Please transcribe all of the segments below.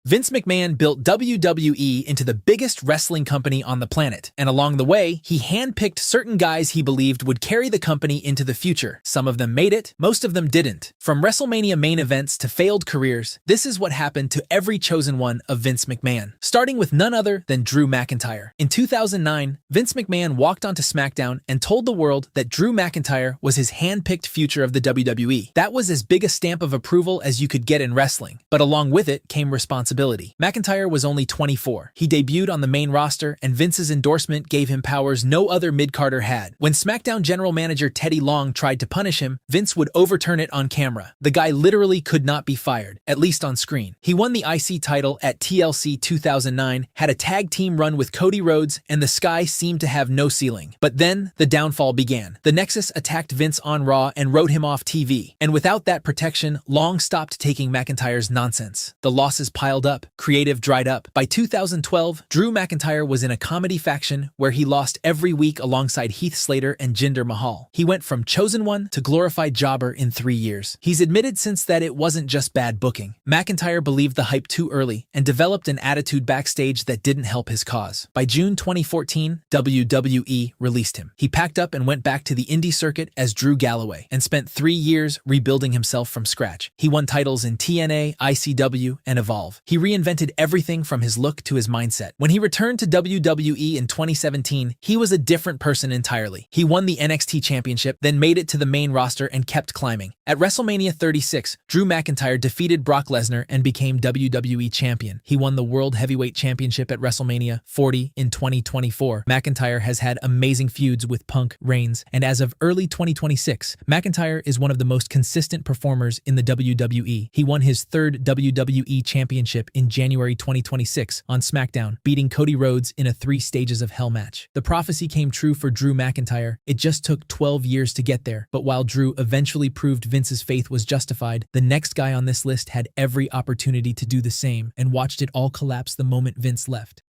Vince McMahon built WWE into the biggest wrestling company on the planet, and along the way, he handpicked certain guys he believed would carry the company into the future. Some of them made it, most of them didn't. From WrestleMania main events to failed careers, this is what happened to every chosen one of Vince McMahon, starting with none other than Drew McIntyre. In 2009, Vince McMahon walked onto SmackDown and told the world that Drew McIntyre was his handpicked future of the WWE. That was as big a stamp of approval as you could get in wrestling, but along with it came responsibility. McIntyre was only 24. He debuted on the main roster, and Vince's endorsement gave him powers no other mid-carder had. When SmackDown general manager Teddy Long tried to punish him, Vince would overturn it on camera. The guy literally could not be fired, at least on screen. He won the IC title at TLC 2009, had a tag team run with Cody Rhodes, and the sky seemed to have no ceiling. But then, the downfall began. The Nexus attacked Vince on Raw and wrote him off TV. And without that protection, Long stopped taking McIntyre's nonsense. The losses piled up. Creative dried up. By 2012, Drew McIntyre was in a comedy faction where he lost every week alongside Heath Slater and Jinder Mahal. He went from chosen one to glorified jobber in 3 years. He's admitted since that it wasn't just bad booking. McIntyre believed the hype too early and developed an attitude backstage that didn't help his cause. By June 2014, WWE released him. He packed up and went back to the indie circuit as Drew Galloway and spent 3 years rebuilding himself from scratch. He won titles in TNA, ICW, and Evolve. He reinvented everything from his look to his mindset. When he returned to WWE in 2017, he was a different person entirely. He won the NXT Championship, then made it to the main roster and kept climbing. At WrestleMania 36, Drew McIntyre defeated Brock Lesnar and became WWE Champion. He won the World Heavyweight Championship at WrestleMania 40 in 2024. McIntyre has had amazing feuds with Punk, Reigns, and as of early 2026, McIntyre is one of the most consistent performers in the WWE. He won his third WWE Championship in January 2026 on SmackDown, beating Cody Rhodes in a 3 stages of hell match. The prophecy came true for Drew McIntyre. It just took 12 years to get there, but while Drew eventually proved Vince's faith was justified, the next guy on this list had every opportunity to do the same and watched it all collapse the moment Vince left.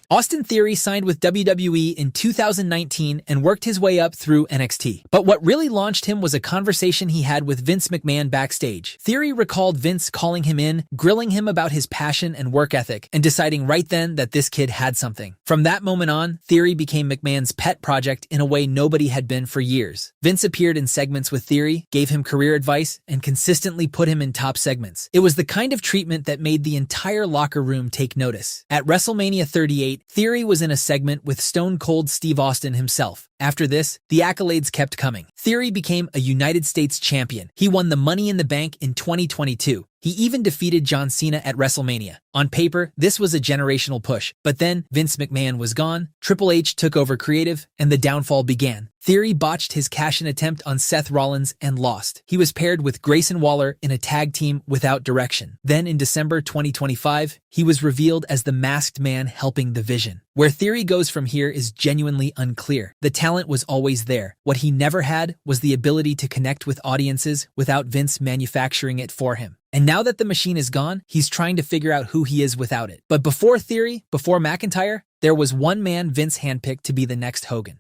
Austin Theory signed with WWE in 2019 and worked his way up through NXT. But what really launched him was a conversation he had with Vince McMahon backstage. Theory recalled Vince calling him in, grilling him about his passion and work ethic, and deciding right then that this kid had something. From that moment on, Theory became McMahon's pet project in a way nobody had been for years. Vince appeared in segments with Theory, gave him career advice, and consistently put him in top segments. It was the kind of treatment that made the entire locker room take notice. At WrestleMania 38, Theory was in a segment with Stone Cold Steve Austin himself. After this, the accolades kept coming. Theory became a United States champion. He won the Money in the Bank in 2022. He even defeated John Cena at WrestleMania. On paper, this was a generational push, but then Vince McMahon was gone, Triple H took over creative, and the downfall began. Theory botched his cash-in attempt on Seth Rollins and lost. He was paired with Grayson Waller in a tag team without direction. Then in December 2025, he was revealed as the masked man helping the Vision. Where Theory goes from here is genuinely unclear. The talent was always there. What he never had was the ability to connect with audiences without Vince manufacturing it for him. And now that the machine is gone, he's trying to figure out who he is without it. But before Theory, before McIntyre, there was one man Vince handpicked to be the next Hogan.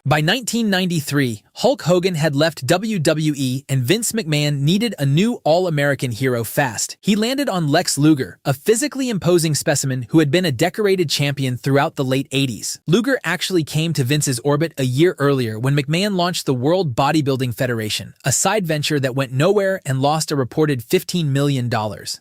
By 1993, Hulk Hogan had left WWE and Vince McMahon needed a new all-American hero fast. He landed on Lex Luger, a physically imposing specimen who had been a decorated champion throughout the late 80s. Luger actually came to Vince's orbit a year earlier when McMahon launched the World Bodybuilding Federation, a side venture that went nowhere and lost a reported $15 million.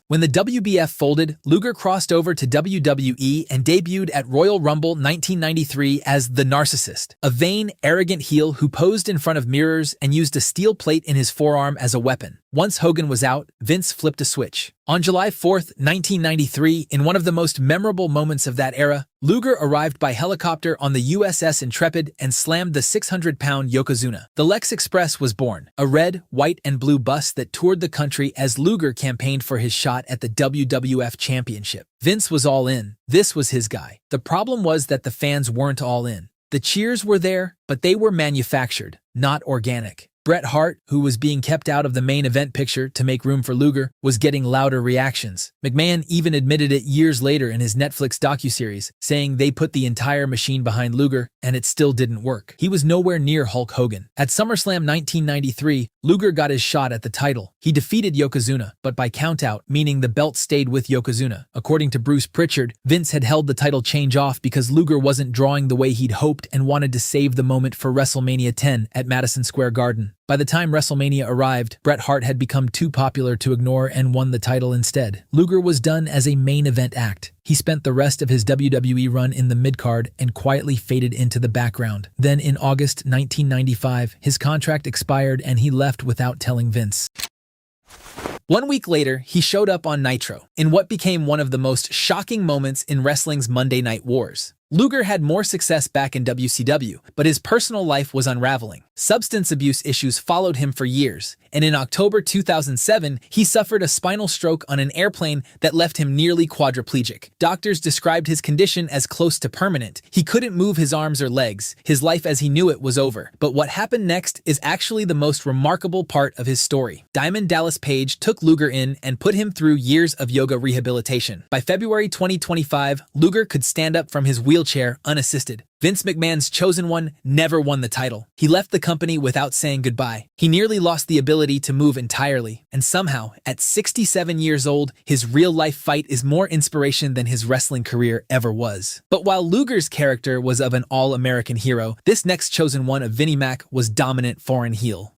When the WBF folded, Luger crossed over to WWE and debuted at Royal Rumble 1993 as the Narcissist, a vain, arrogant heel who posed in front of mirrors and used a steel plate in his forearm as a weapon. Once Hogan was out, Vince flipped a switch. On July 4, 1993, in one of the most memorable moments of that era, Luger arrived by helicopter on the USS Intrepid and slammed the 600-pound Yokozuna. The Lex Express was born, a red, white, and blue bus that toured the country as Luger campaigned for his shot at the WWF Championship. Vince was all in. This was his guy. The problem was that the fans weren't all in. The cheers were there, but they were manufactured, not organic. Bret Hart, who was being kept out of the main event picture to make room for Luger, was getting louder reactions. McMahon even admitted it years later in his Netflix docuseries, saying they put the entire machine behind Luger and it still didn't work. He was nowhere near Hulk Hogan. At SummerSlam 1993, Luger got his shot at the title. He defeated Yokozuna, but by countout, meaning the belt stayed with Yokozuna. According to Bruce Pritchard, Vince had held the title change off because Luger wasn't drawing the way he'd hoped and wanted to save the moment for WrestleMania 10 at Madison Square Garden. By the time WrestleMania arrived, Bret Hart had become too popular to ignore and won the title instead. Luger was done as a main event act. He spent the rest of his WWE run in the mid-card and quietly faded into the background. Then in August 1995, his contract expired and he left without telling Vince. 1 week later, he showed up on Nitro, in what became one of the most shocking moments in wrestling's Monday Night Wars. Luger had more success back in WCW, but his personal life was unraveling. Substance abuse issues followed him for years, and in October 2007, he suffered a spinal stroke on an airplane that left him nearly quadriplegic. Doctors described his condition as close to permanent. He couldn't move his arms or legs. His life as he knew it was over. But what happened next is actually the most remarkable part of his story. Diamond Dallas Page took Luger in and put him through years of yoga rehabilitation. By February 2025, Luger could stand up from his wheelchair unassisted. Vince McMahon's chosen one never won the title. He left the company without saying goodbye. He nearly lost the ability to move entirely. And somehow, at 67 years old, his real-life fight is more inspiration than his wrestling career ever was. But while Luger's character was of an all-American hero, this next chosen one of Vinnie Mac was dominant foreign heel.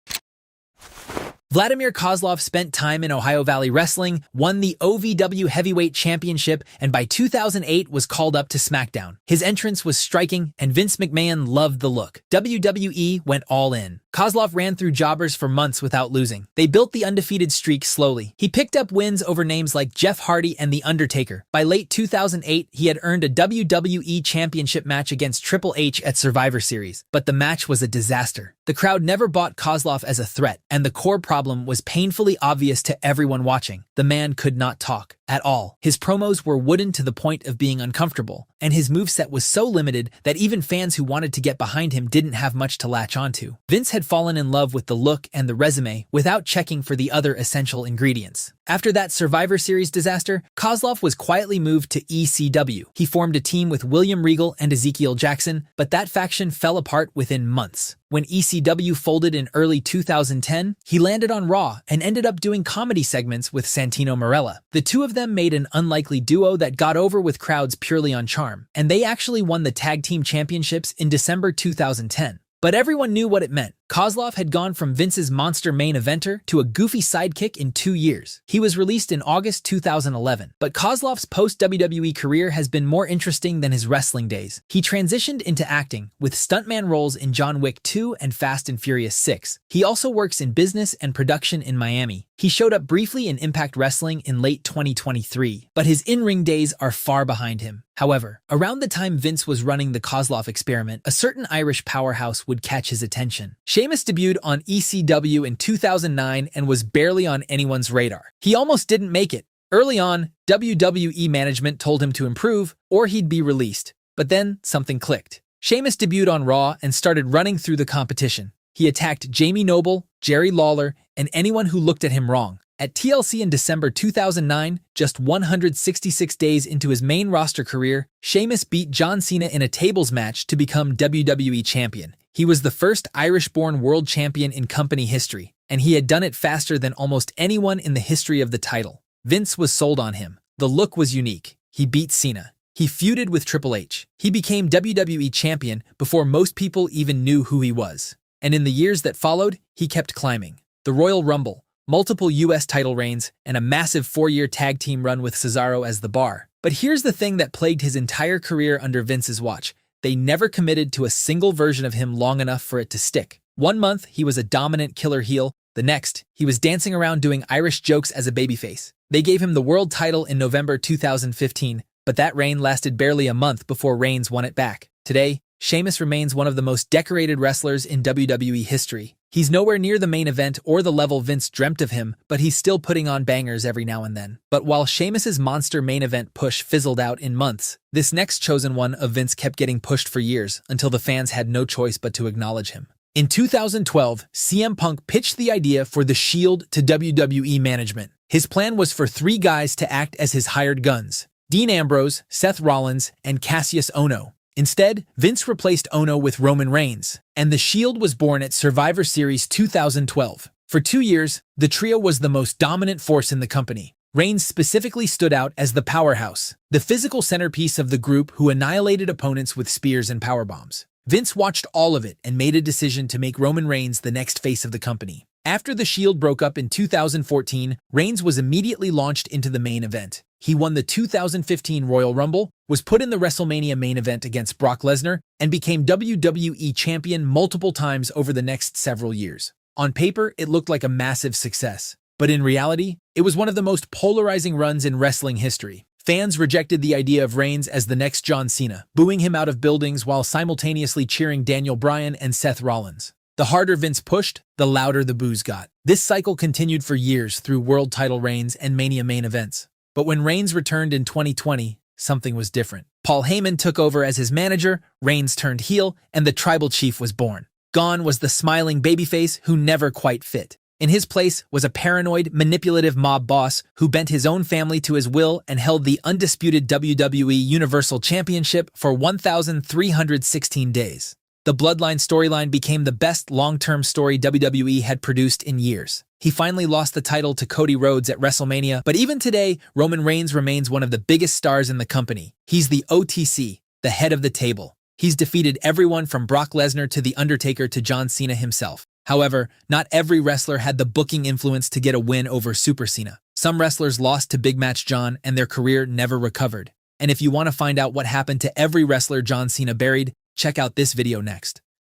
Vladimir Kozlov spent time in Ohio Valley Wrestling, won the OVW Heavyweight Championship, and by 2008 was called up to SmackDown. His entrance was striking, and Vince McMahon loved the look. WWE went all in. Kozlov ran through jobbers for months without losing. They built the undefeated streak slowly. He picked up wins over names like Jeff Hardy and The Undertaker. By late 2008, he had earned a WWE Championship match against Triple H at Survivor Series, but the match was a disaster. The crowd never bought Kozlov as a threat, and the core problem was painfully obvious to everyone watching. The man could not talk at all. His promos were wooden to the point of being uncomfortable, and his moveset was so limited that even fans who wanted to get behind him didn't have much to latch onto. Vince had fallen in love with the look and the resume without checking for the other essential ingredients. After that Survivor Series disaster, Kozlov was quietly moved to ECW. He formed a team with William Regal and Ezekiel Jackson, but that faction fell apart within months. When ECW folded in early 2010, he landed on Raw and ended up doing comedy segments with Santino Marella. The two of them made an unlikely duo that got over with crowds purely on charm, and they actually won the tag team championships in December 2010. But everyone knew what it meant. Kozlov had gone from Vince's monster main eventer to a goofy sidekick in 2 years. He was released in August 2011, but Kozlov's post-WWE career has been more interesting than his wrestling days. He transitioned into acting, with stuntman roles in John Wick 2 and Fast and Furious 6. He also works in business and production in Miami. He showed up briefly in Impact Wrestling in late 2023, but his in-ring days are far behind him. However, around the time Vince was running the Kozlov experiment, a certain Irish powerhouse would catch his attention. Sheamus debuted on ECW in 2009 and was barely on anyone's radar. He almost didn't make it. Early on, WWE management told him to improve or he'd be released. But then something clicked. Sheamus debuted on Raw and started running through the competition. He attacked Jamie Noble, Jerry Lawler, and anyone who looked at him wrong. At TLC in December 2009, just 166 days into his main roster career, Sheamus beat John Cena in a tables match to become WWE champion. He was the first Irish-born world champion in company history, and he had done it faster than almost anyone in the history of the title. Vince was sold on him. The look was unique. He beat Cena. He feuded with Triple H. He became WWE champion before most people even knew who he was. And in the years that followed, he kept climbing. The Royal Rumble, multiple US title reigns, and a massive 4-year tag team run with Cesaro as the bar. But here's the thing that plagued his entire career under Vince's watch. They never committed to a single version of him long enough for it to stick. 1 month, he was a dominant killer heel. The next, he was dancing around doing Irish jokes as a babyface. They gave him the world title in November 2015, but that reign lasted barely a month before Reigns won it back. Today, Sheamus remains one of the most decorated wrestlers in WWE history. He's nowhere near the main event or the level Vince dreamt of him, but he's still putting on bangers every now and then. But while Sheamus's monster main event push fizzled out in months, this next chosen one of Vince kept getting pushed for years until the fans had no choice but to acknowledge him. In 2012, CM Punk pitched the idea for The Shield to WWE management. His plan was for 3 guys to act as his hired guns: Dean Ambrose, Seth Rollins, and Cassius Ohno. Instead, Vince replaced Ohno with Roman Reigns, and The Shield was born at Survivor Series 2012. For 2 years, the trio was the most dominant force in the company. Reigns specifically stood out as the powerhouse, the physical centerpiece of the group who annihilated opponents with spears and powerbombs. Vince watched all of it and made a decision to make Roman Reigns the next face of the company. After the Shield broke up in 2014, Reigns was immediately launched into the main event. He won the 2015 Royal Rumble, was put in the WrestleMania main event against Brock Lesnar, and became WWE Champion multiple times over the next several years. On paper, it looked like a massive success, but in reality, it was one of the most polarizing runs in wrestling history. Fans rejected the idea of Reigns as the next John Cena, booing him out of buildings while simultaneously cheering Daniel Bryan and Seth Rollins. The harder Vince pushed, the louder the boos got. This cycle continued for years through world title reigns and Mania main events. But when Reigns returned in 2020, something was different. Paul Heyman took over as his manager, Reigns turned heel, and the Tribal Chief was born. Gone was the smiling babyface who never quite fit. In his place was a paranoid, manipulative mob boss who bent his own family to his will and held the undisputed WWE Universal Championship for 1,316 days. The Bloodline storyline became the best long-term story WWE had produced in years. He finally lost the title to Cody Rhodes at WrestleMania, but even today, Roman Reigns remains one of the biggest stars in the company. He's the OTC, the head of the table. He's defeated everyone from Brock Lesnar to The Undertaker to John Cena himself. However, not every wrestler had the booking influence to get a win over Super Cena. Some wrestlers lost to Big Match John and their career never recovered. And if you want to find out what happened to every wrestler John Cena buried, check out this video next.